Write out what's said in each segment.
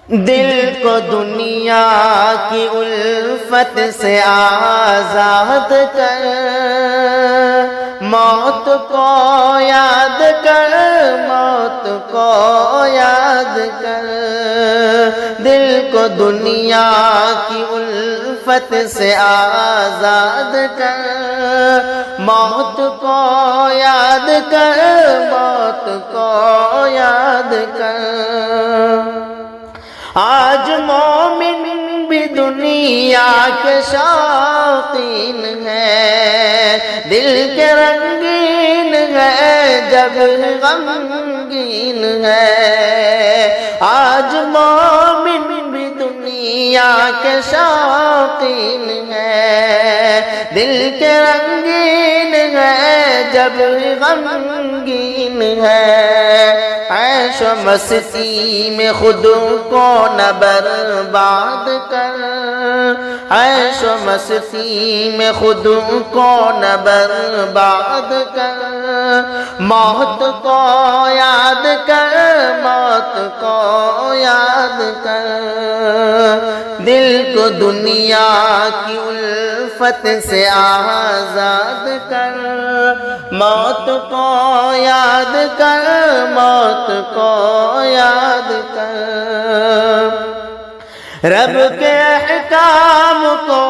دل کو دنیا کی الفت سے آزاد کر، موت کو یاد کر، موت کو یاد کر، دل کو دنیا کی الفت سے آزاد کر، موت کو یاد کر، موت کو یاد کر۔ آج مومن بھی دنیا کے شوقین ہے، دل کے رنگین ہے جب غمگین ہے۔ آج مومن بھی دنیا کے شوقین ہے، دل کے رنگین ہے جب غمگین ہے۔ عیش و مستی میں خود کو نہ برباد کر، عیش و مستی میں خود کو نہ برباد کر، موت کو یاد کر، موت کو یاد کر، دل کو دنیا کی الفت سے آزاد کر، موت کو یاد کر، موت کو یاد کر۔ رب کے احکام کو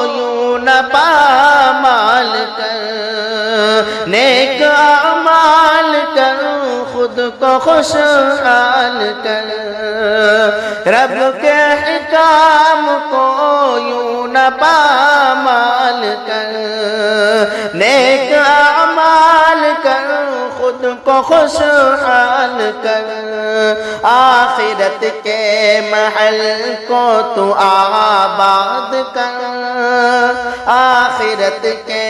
یوں نہ پامال کر، نیک اعمال کر، خود کو خوشحال کر۔ رب کے احکام کو یوں نہ پامال کر، نیک اعمال کر، خود کو خوشحال کر۔ آخرت کے محل کو تو آباد کر، آخرت کے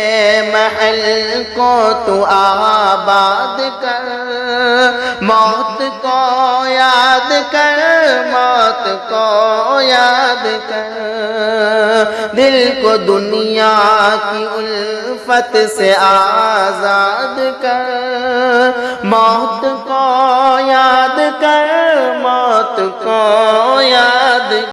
محل کو تو آباد کر، موت کو یاد کر، موت کو یاد کر، دل کو دنیا کی الفت سے آزاد کر، موت کو